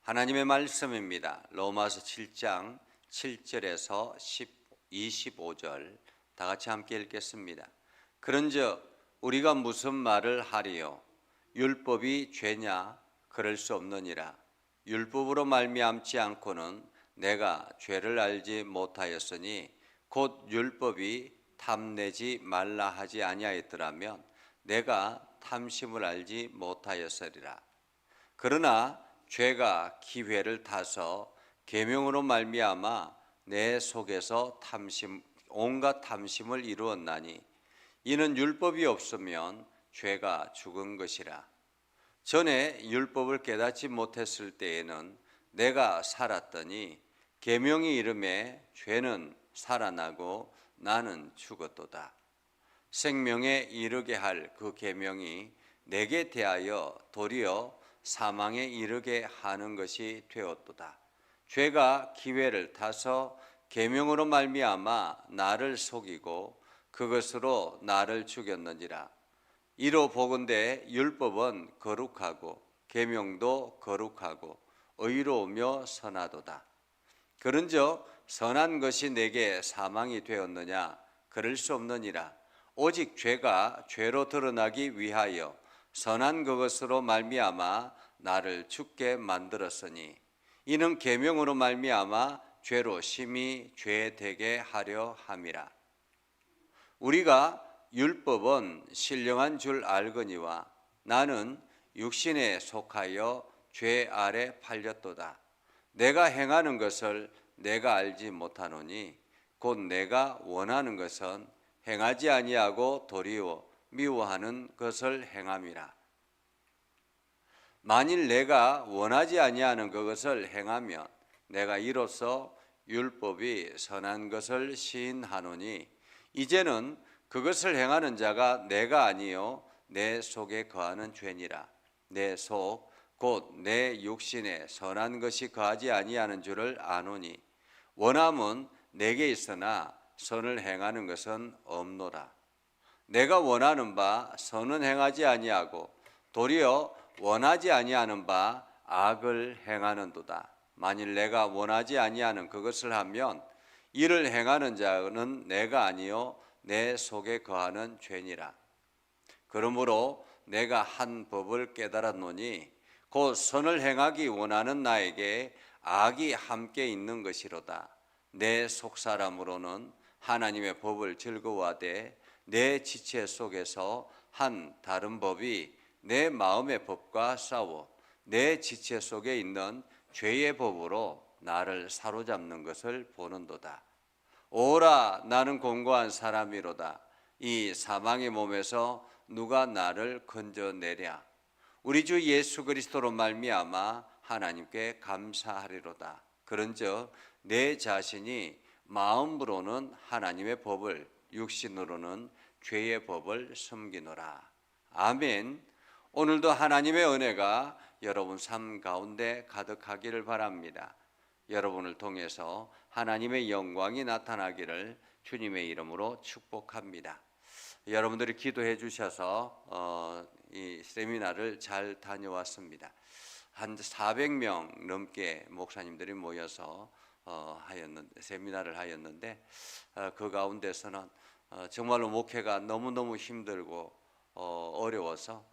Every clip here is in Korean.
하나님의 말씀입니다. 로마서 7장 7절에서 25절 다 같이 함께 읽겠습니다. 그런즉 우리가 무슨 말을 하리요? 율법이 죄냐? 그럴 수 없느니라. 율법으로 말미암지 않고는 내가 죄를 알지 못하였으니 곧 율법이 탐내지 말라 하지 아니하였더라면 내가 탐심을 알지 못하였으리라. 그러나 죄가 기회를 타서 계명으로 말미암아 내 속에서 온갖 탐심을 이루었나니 이는 율법이 없으면 죄가 죽은 것이라. 전에 율법을 깨닫지 못했을 때에는 내가 살았더니 계명이 이름에 죄는 살아나고 나는 죽었도다. 생명에 이르게 할 그 계명이 내게 대하여 도리어 사망에 이르게 하는 것이 되었도다. 죄가 기회를 타서 계명으로 말미암아 나를 속이고 그것으로 나를 죽였느니라. 이로 보건대 율법은 거룩하고 계명도 거룩하고 의로우며 선하도다. 그런즉 선한 것이 내게 사망이 되었느냐? 그럴 수 없느니라. 오직 죄가 죄로 드러나기 위하여 선한 그것으로 말미암아 나를 죽게 만들었으니 이는 계명으로 말미암아 죄로 심히 죄되게 하려 함이라. 우리가 율법은 신령한 줄 알거니와 나는 육신에 속하여 죄 아래 팔렸도다. 내가 행하는 것을 내가 알지 못하노니 곧 내가 원하는 것은 행하지 아니하고 도리어 미워하는 것을 행함이라. 만일 내가 원하지 아니하는 그것을 행하면 내가 이로써 율법이 선한 것을 시인하노니 이제는 그것을 행하는 자가 내가 아니요 내 속에 거하는 죄니라. 내 속 곧 내 육신에 선한 것이 거하지 아니하는 줄을 아노니 원함은 내게 있으나 선을 행하는 것은 없노라. 내가 원하는 바 선은 행하지 아니하고 도리어 원하지 아니하는 바 악을 행하는도다. 만일 내가 원하지 아니하는 그것을 하면 이를 행하는 자는 내가 아니요 내 속에 거하는 죄니라. 그러므로 내가 한 법을 깨달았노니 곧 선을 행하기 원하는 나에게 악이 함께 있는 것이로다. 내 속사람으로는 하나님의 법을 즐거워하되 내 지체 속에서 한 다른 법이 내 마음의 법과 싸워 내 지체 속에 있는 죄의 법으로 나를 사로잡는 것을 보는도다. 오라, 나는 공고한 사람이로다. 이 사망의 몸에서 누가 나를 건져내랴. 우리 주 예수 그리스도로 말미암아 하나님께 감사하리로다. 그런즉 내 자신이 마음으로는 하나님의 법을 육신으로는 죄의 법을 섬기노라. 아멘. 오늘도 하나님의 은혜가 여러분 삶 가운데 가득하기를 바랍니다. 여러분을 통해서 하나님의 영광이 나타나기를 주님의 이름으로 축복합니다. 여러분들이 기도해 주셔서 이 세미나를 잘 다녀왔습니다. 한 400명 넘게 목사님들이 모여서 세미나를 하였는데 그 가운데서는 정말로 목회가 너무너무 힘들고 어려워서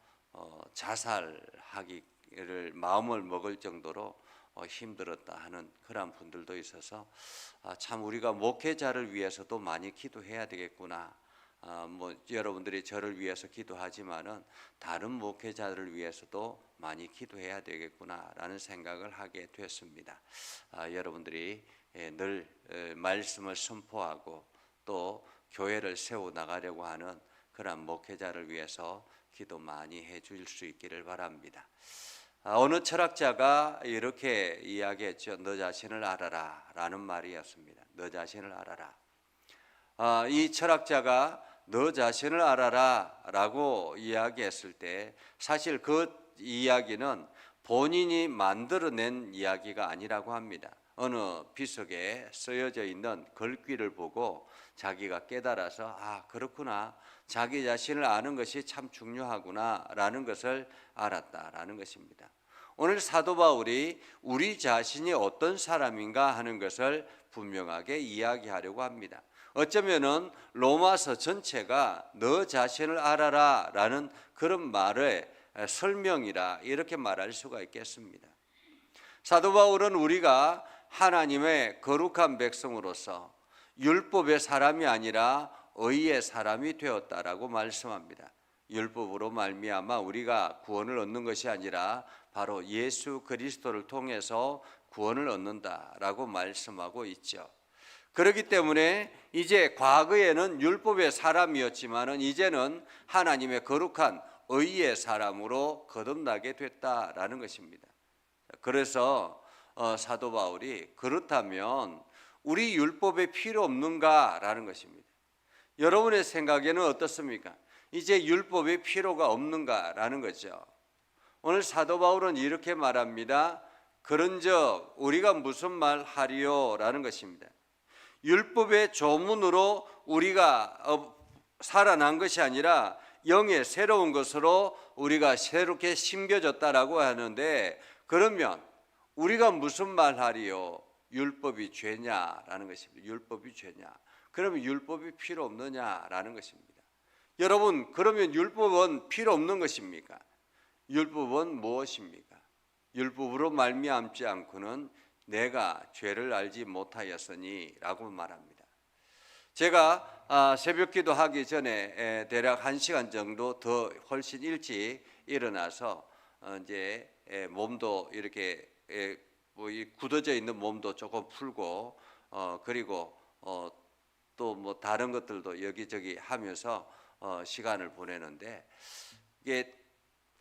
자살하기를 마음을 먹을 정도로 힘들었다 하는 그런 분들도 있어서 참 우리가 목회자를 위해서도 많이 기도해야 되겠구나. 여러분들이 저를 위해서 기도하지만은 다른 목회자를 위해서도 많이 기도해야 되겠구나라는 생각을 하게 됐습니다. 여러분들이 늘 말씀을 선포하고 또 교회를 세워 나가려고 하는 그런 목회자를 위해서 기도 많이 해줄 수 있기를 바랍니다. 어느 철학자가 이렇게 이야기했죠. 너 자신을 알아라 라는 말이었습니다. 너 자신을 알아라. 이 철학자가 너 자신을 알아라 라고 이야기했을 때 사실 그 이야기는 본인이 만들어낸 이야기가 아니라고 합니다. 어느 비석에 쓰여져 있는 글귀를 보고 자기가 깨달아서 그렇구나, 자기 자신을 아는 것이 참 중요하구나 라는 것을 알았다라는 것입니다. 오늘 사도 바울이 우리 자신이 어떤 사람인가 하는 것을 분명하게 이야기하려고 합니다. 어쩌면은 로마서 전체가 너 자신을 알아라 라는 그런 말의 설명이라 이렇게 말할 수가 있겠습니다. 사도 바울은 우리가 하나님의 거룩한 백성으로서 율법의 사람이 아니라 의의 사람이 되었다라고 말씀합니다. 율법으로 말미암아 우리가 구원을 얻는 것이 아니라 바로 예수 그리스도를 통해서 구원을 얻는다라고 말씀하고 있죠. 그렇기 때문에 이제 과거에는 율법의 사람이었지만은 이제는 하나님의 거룩한 의의 사람으로 거듭나게 됐다라는 것입니다. 그래서 사도 바울이 그렇다면 우리 율법에 필요 없는가라는 것입니다. 여러분의 생각에는 어떻습니까? 이제 율법이 필요가 없는가라는 거죠. 오늘 사도 바울은 이렇게 말합니다. 그런즉 우리가 무슨 말 하리요라는 것입니다. 율법의 조문으로 우리가 살아난 것이 아니라 영의 새로운 것으로 우리가 새롭게 심겨졌다라고 하는데, 그러면 우리가 무슨 말 하리요? 율법이 죄냐라는 것입니다. 율법이 죄냐? 그러면 율법이 필요 없느냐라는 것입니다. 여러분, 그러면 율법은 필요 없는 것입니까? 율법은 무엇입니까? 율법으로 말미암지 않고는 내가 죄를 알지 못하였으니 라고 말합니다. 제가 새벽 기도하기 전에 대략 1시간 정도 더 훨씬 일찍 일어나서 이제 몸도 이렇게 굳어져 있는 몸도 조금 풀고 그리고 또 뭐 다른 것들도 여기저기 하면서 시간을 보내는데, 이게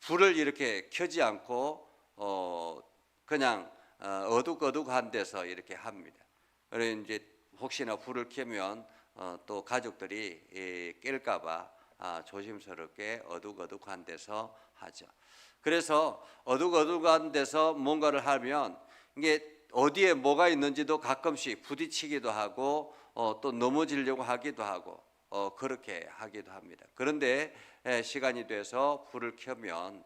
불을 이렇게 켜지 않고 그냥 어둑어둑한 데서 이렇게 합니다. 그래서 이제 혹시나 불을 켜면 또 가족들이 깰까봐 조심스럽게 어둑어둑한 데서 하죠. 그래서 어둑어둑한 데서 뭔가를 하면 이게 어디에 뭐가 있는지도 가끔씩 부딪히기도 하고 또 넘어지려고 하기도 하고 그렇게 하기도 합니다. 그런데 시간이 돼서 불을 켜면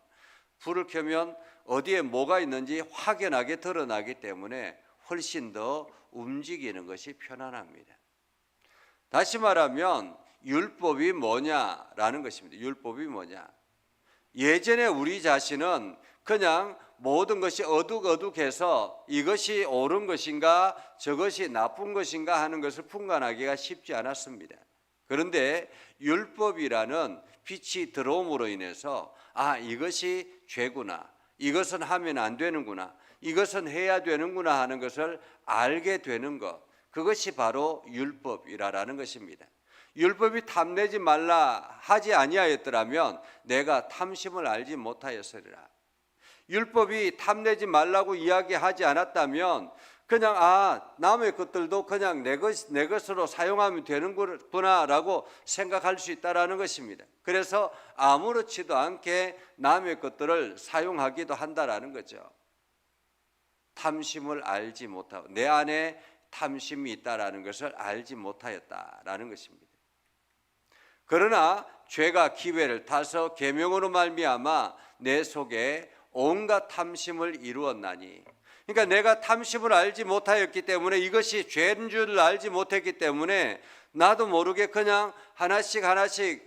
어디에 뭐가 있는지 확연하게 드러나기 때문에 훨씬 더 움직이는 것이 편안합니다. 다시 말하면 율법이 뭐냐라는 것입니다. 율법이 뭐냐? 예전에 우리 자신은 그냥 모든 것이 어둑어둑해서 이것이 옳은 것인가 저것이 나쁜 것인가 하는 것을 분간하기가 쉽지 않았습니다. 그런데 율법이라는 빛이 들어옴으로 인해서 이것이 죄구나, 이것은 하면 안 되는구나, 이것은 해야 되는구나 하는 것을 알게 되는 것, 그것이 바로 율법이라는 것입니다. 율법이 탐내지 말라 하지 아니하였더라면 내가 탐심을 알지 못하였으리라. 율법이 탐내지 말라고 이야기하지 않았다면 그냥 남의 것들도 그냥 내 것으로 사용하면 되는구나라고 생각할 수 있다라는 것입니다. 그래서 아무렇지도 않게 남의 것들을 사용하기도 한다라는 거죠. 탐심을 알지 못하고 내 안에 탐심이 있다라는 것을 알지 못하였다라는 것입니다. 그러나 죄가 기회를 타서 계명으로 말미암아 내 속에 온갖 탐심을 이루었나니, 그러니까 내가 탐심을 알지 못하였기 때문에, 이것이 죄인 줄을 알지 못했기 때문에 나도 모르게 그냥 하나씩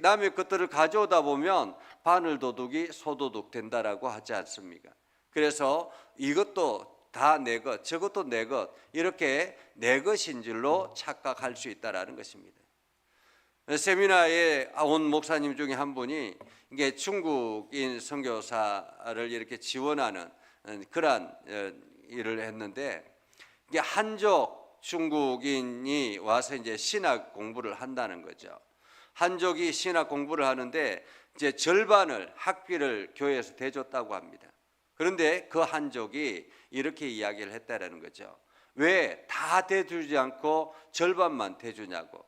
남의 것들을 가져오다 보면 바늘도둑이 소도둑 된다라고 하지 않습니까? 그래서 이것도 다 내 것, 저것도 내 것, 이렇게 내 것인 줄로 착각할 수 있다라는 것입니다. 세미나에 온 목사님 중에 한 분이 이게 중국인 선교사를 이렇게 지원하는 그러한 일을 했는데, 이게 한족 중국인이 와서 이제 신학 공부를 한다는 거죠. 한족이 신학 공부를 하는데 이제 절반을 학비를 교회에서 대줬다고 합니다. 그런데 그 한족이 이렇게 이야기를 했다라는 거죠. 왜 다 대주지 않고 절반만 대주냐고.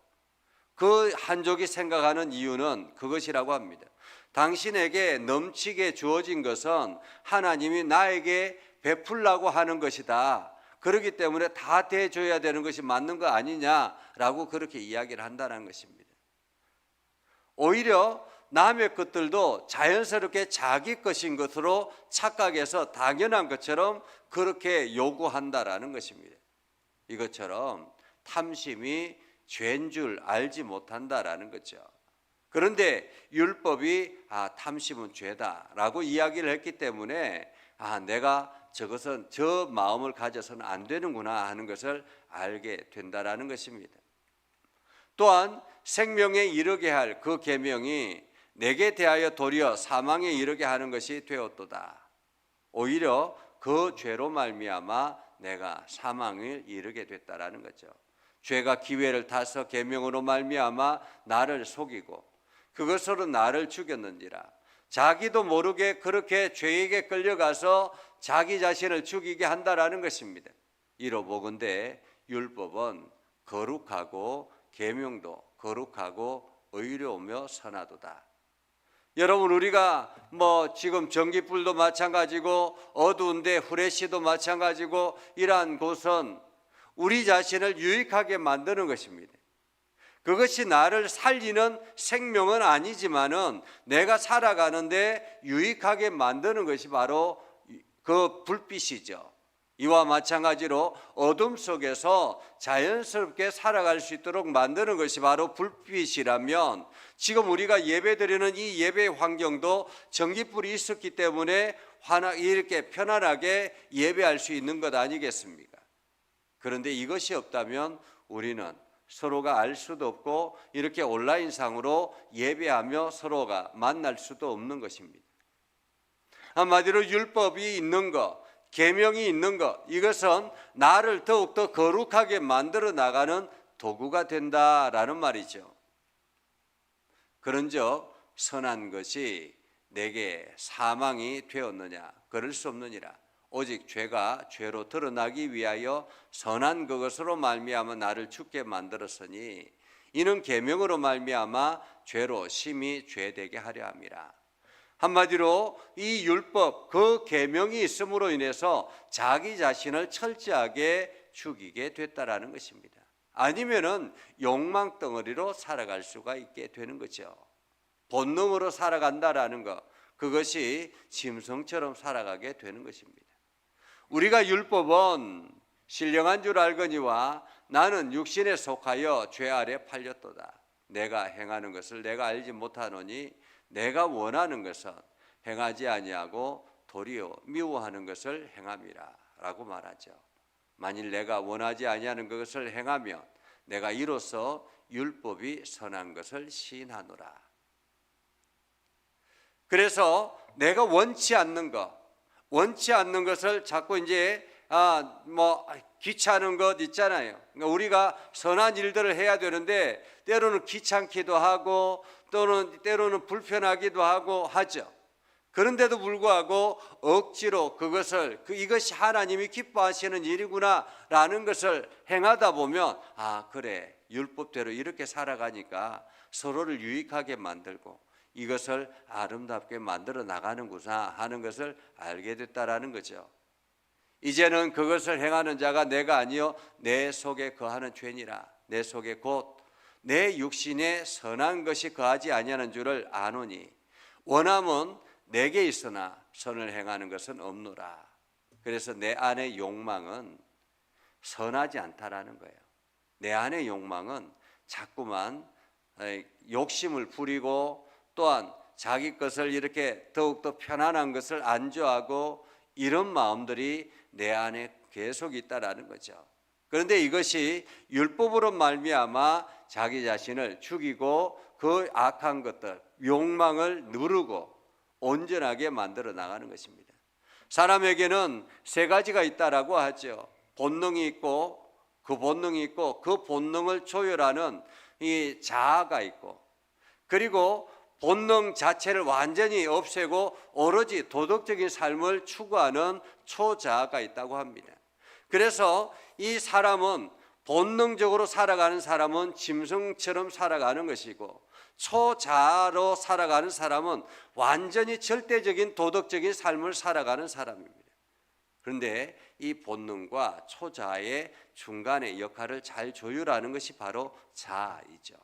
그 한족이 생각하는 이유는 그것이라고 합니다. 당신에게 넘치게 주어진 것은 하나님이 나에게 베풀라고 하는 것이다. 그렇기 때문에 다 대줘야 되는 것이 맞는 거 아니냐라고 그렇게 이야기를 한다는 것입니다. 오히려 남의 것들도 자연스럽게 자기 것인 것으로 착각해서 당연한 것처럼 그렇게 요구한다라는 것입니다. 이것처럼 탐심이 죄인 줄 알지 못한다라는 거죠. 그런데 율법이 탐심은 죄다라고 이야기를 했기 때문에 내가 저것은 저 마음을 가져서는 안 되는구나 하는 것을 알게 된다라는 것입니다. 또한 생명에 이르게 할 그 계명이 내게 대하여 도리어 사망에 이르게 하는 것이 되었도다. 오히려 그 죄로 말미암아 내가 사망을 이르게 됐다라는 거죠. 죄가 기회를 타서 계명으로 말미암아 나를 속이고 그것으로 나를 죽였는지라. 자기도 모르게 그렇게 죄에게 끌려가서 자기 자신을 죽이게 한다라는 것입니다. 이로보건대 율법은 거룩하고 계명도 거룩하고 의로우며 선하도다. 여러분, 우리가 지금 전기불도 마찬가지고 어두운데 후레쉬도 마찬가지고 이러한 곳은 우리 자신을 유익하게 만드는 것입니다. 그것이 나를 살리는 생명은 아니지만은 내가 살아가는데 유익하게 만드는 것이 바로 그 불빛이죠. 이와 마찬가지로 어둠 속에서 자연스럽게 살아갈 수 있도록 만드는 것이 바로 불빛이라면, 지금 우리가 예배드리는 이 예배 환경도 전기불이 있었기 때문에 이렇게 편안하게 예배할 수 있는 것 아니겠습니까? 그런데 이것이 없다면 우리는 서로가 알 수도 없고 이렇게 온라인상으로 예배하며 서로가 만날 수도 없는 것입니다. 한마디로 율법이 있는 것, 계명이 있는 것, 이것은 나를 더욱더 거룩하게 만들어 나가는 도구가 된다라는 말이죠. 그런즉 선한 것이 내게 사망이 되었느냐? 그럴 수 없느니라. 오직 죄가 죄로 드러나기 위하여 선한 그것으로 말미암아 나를 죽게 만들었으니 이는 계명으로 말미암아 죄로 심히 죄되게 하려 함이라. 한마디로 이 율법, 그 계명이 있음으로 인해서 자기 자신을 철저하게 죽이게 됐다라는 것입니다. 아니면은 욕망 덩어리로 살아갈 수가 있게 되는 거죠. 본능으로 살아간다라는 것, 그것이 짐승처럼 살아가게 되는 것입니다. 우리가 율법은 신령한 줄 알거니와 나는 육신에 속하여 죄 아래 팔렸도다. 내가 행하는 것을 내가 알지 못하노니 내가 원하는 것은 행하지 아니하고 도리어 미워하는 것을 행함이라 라고 말하죠. 만일 내가 원하지 아니하는 것을 행하면 내가 이로써 율법이 선한 것을 시인하노라. 그래서 내가 원치 않는 것을 자꾸 이제 귀찮은 것 있잖아요. 그러니까 우리가 선한 일들을 해야 되는데 때로는 귀찮기도 하고 또는 때로는 불편하기도 하고 하죠. 그런데도 불구하고 억지로 이것이 하나님이 기뻐하시는 일이구나라는 것을 행하다 보면 그래, 율법대로 이렇게 살아가니까 서로를 유익하게 만들고 이것을 아름답게 만들어 나가는구나 하는 것을 알게 됐다라는 거죠. 이제는 그것을 행하는 자가 내가 아니요 내 속에 거하는 죄니라. 내 속에 곧 내 육신에 선한 것이 거하지 아니하는 줄을 아노니 원함은 내게 있으나 선을 행하는 것은 없노라. 그래서 내 안의 욕망은 선하지 않다라는 거예요. 내 안의 욕망은 자꾸만 욕심을 부리고 또한 자기 것을 이렇게 더욱더 편안한 것을 안주하고 이런 마음들이 내 안에 계속 있다라는 거죠. 그런데 이것이 율법으로 말미암아 자기 자신을 죽이고 그 악한 것들, 욕망을 누르고 온전하게 만들어 나가는 것입니다. 사람에게는 세 가지가 있다라고 하죠. 본능이 있고 그 본능을 조율하는 이 자아가 있고, 그리고 본능 자체를 완전히 없애고 오로지 도덕적인 삶을 추구하는 초자아가 있다고 합니다. 그래서 이 사람은 본능적으로 살아가는 사람은 짐승처럼 살아가는 것이고, 초자아로 살아가는 사람은 완전히 절대적인 도덕적인 삶을 살아가는 사람입니다. 그런데 이 본능과 초자아의 중간의 역할을 잘 조율하는 것이 바로 자아이죠.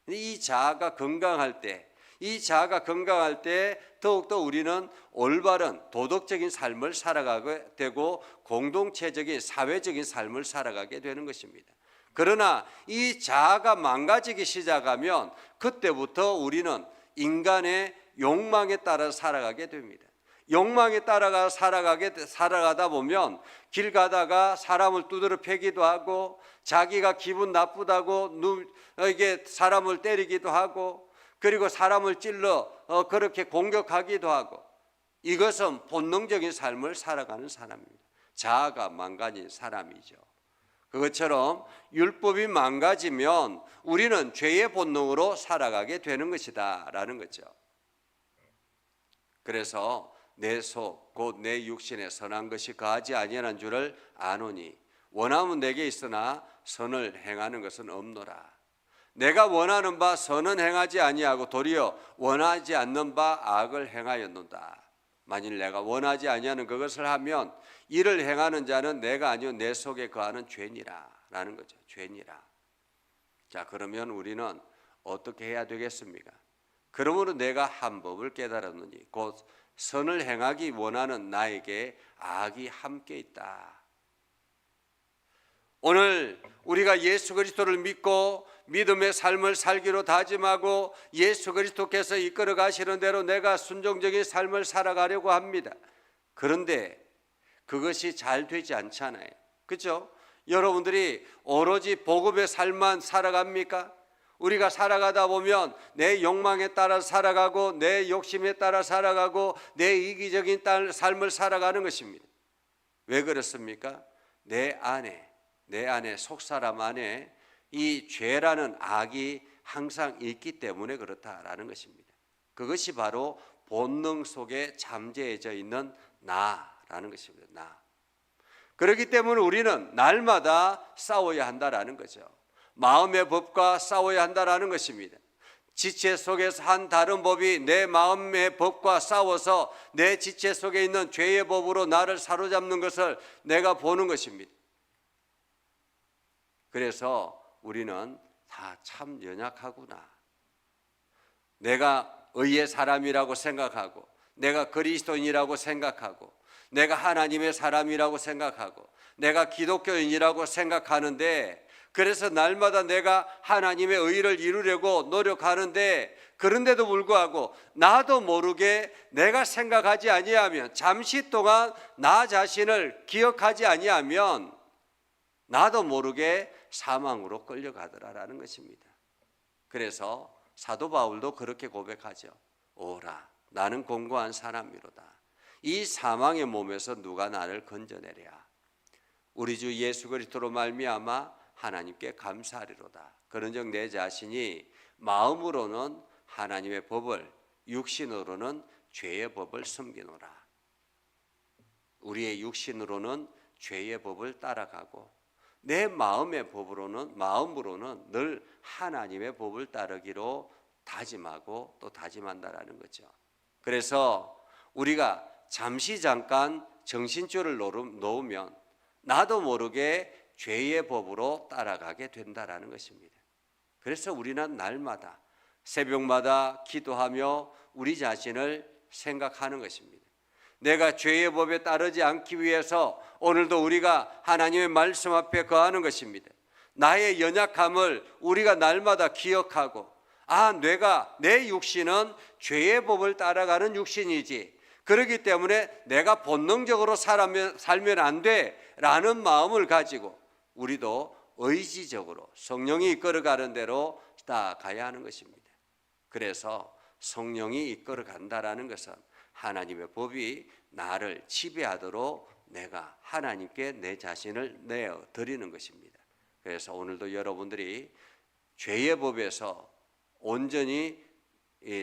이 자아가 건강할 때, 이 자아가 건강할 때 더욱더 우리는 올바른 도덕적인 삶을 살아가게 되고 공동체적인 사회적인 삶을 살아가게 되는 것입니다. 그러나 이 자아가 망가지기 시작하면 그때부터 우리는 인간의 욕망에 따라 살아가게 됩니다. 욕망에 따라가 살아가다 보면 길 가다가 사람을 두드려 패기도 하고 자기가 기분 나쁘다고 이게 사람을 때리기도 하고 그리고 사람을 찔러 그렇게 공격하기도 하고 이것은 본능적인 삶을 살아가는 사람입니다. 자아가 망가진 사람이죠. 그것처럼 율법이 망가지면 우리는 죄의 본능으로 살아가게 되는 것이다 라는 거죠. 그래서 내 속 곧 내 육신에 선한 것이 거하지 아니하는 줄을 아노니 원함은 내게 있으나 선을 행하는 것은 없노라. 내가 원하는 바 선은 행하지 아니하고 도리어 원하지 않는 바 악을 행하였노라. 만일 내가 원하지 아니하는 그것을 하면 이를 행하는 자는 내가 아니요 내 속에 거하는 죄니라 라는 거죠. 죄니라. 자, 그러면 우리는 어떻게 해야 되겠습니까? 그러므로 내가 한 법을 깨달았느니 곧 선을 행하기 원하는 나에게 악이 함께 있다. 오늘 우리가 예수 그리스도를 믿고 믿음의 삶을 살기로 다짐하고 예수 그리스도께서 이끌어 가시는 대로 내가 순종적인 삶을 살아가려고 합니다. 그런데 그것이 잘 되지 않잖아요. 그렇죠? 여러분들이 오로지 복음의 삶만 살아갑니까? 우리가 살아가다 보면 내 욕망에 따라 살아가고 내 욕심에 따라 살아가고 내 이기적인 삶을 살아가는 것입니다. 왜 그렇습니까? 내 안에 속사람 안에 이 죄라는 악이 항상 있기 때문에 그렇다라는 것입니다. 그것이 바로 본능 속에 잠재해져 있는 나라는 것입니다. 나. 그렇기 때문에 우리는 날마다 싸워야 한다라는 거죠. 마음의 법과 싸워야 한다라는 것입니다. 지체 속에서 한 다른 법이 내 마음의 법과 싸워서 내 지체 속에 있는 죄의 법으로 나를 사로잡는 것을 내가 보는 것입니다. 그래서 우리는 다 참 연약하구나. 내가 의의 사람이라고 생각하고 내가 그리스도인이라고 생각하고 내가 하나님의 사람이라고 생각하고 내가 기독교인이라고 생각하는데 그래서 날마다 내가 하나님의 의를 이루려고 노력하는데 그런데도 불구하고 나도 모르게 내가 생각하지 아니하면 잠시 동안 나 자신을 기억하지 아니하면 나도 모르게 사망으로 끌려가더라라는 것입니다. 그래서 사도 바울도 그렇게 고백하죠. 오라 나는 공고한 사람이로다. 이 사망의 몸에서 누가 나를 건져내랴. 우리 주 예수 그리스도로 말미암아 하나님께 감사하리로다. 그런즉 내 자신이 마음으로는 하나님의 법을 육신으로는 죄의 법을 섬기노라. 우리의 육신으로는 죄의 법을 따라가고 내 마음의 마음으로는 늘 하나님의 법을 따르기로 다짐하고 또 다짐한다라는 거죠. 그래서 우리가 잠깐 정신줄을 놓으면 나도 모르게 죄의 법으로 따라가게 된다라는 것입니다. 그래서 우리는 날마다 새벽마다 기도하며 우리 자신을 생각하는 것입니다. 내가 죄의 법에 따르지 않기 위해서 오늘도 우리가 하나님의 말씀 앞에 거하는 것입니다. 나의 연약함을 우리가 날마다 기억하고 내 육신은 죄의 법을 따라가는 육신이지. 그렇기 때문에 내가 본능적으로 살면 안 돼라는 마음을 가지고 우리도 의지적으로 성령이 이끌어가는 대로 나아가야 하는 것입니다. 그래서 성령이 이끌어간다라는 것은 하나님의 법이 나를 지배하도록 내가 하나님께 내 자신을 내어드리는 것입니다. 그래서 오늘도 여러분들이 죄의 법에서 온전히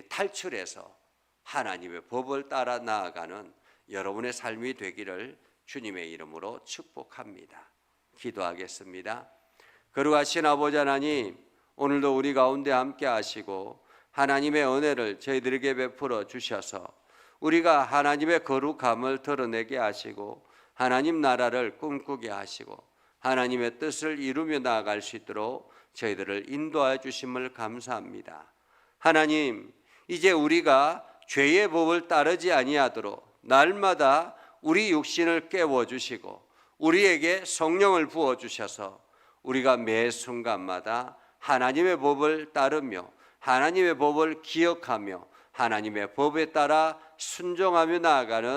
탈출해서 하나님의 법을 따라 나아가는 여러분의 삶이 되기를 주님의 이름으로 축복합니다. 기도하겠습니다. 거룩하신 아버지 하나님, 오늘도 우리 가운데 함께 하시고 하나님의 은혜를 저희들에게 베풀어 주셔서 우리가 하나님의 거룩함을 드러내게 하시고 하나님 나라를 꿈꾸게 하시고 하나님의 뜻을 이루며 나아갈 수 있도록 저희들을 인도하여 주심을 감사합니다. 하나님, 이제 우리가 죄의 법을 따르지 아니하도록 날마다 우리 육신을 깨워 주시고 우리에게 성령을 부어 주셔서 우리가 매 순간마다 하나님의 법을 따르며 하나님의 법을 기억하며 하나님의 법에 따라 순종하며 나아가는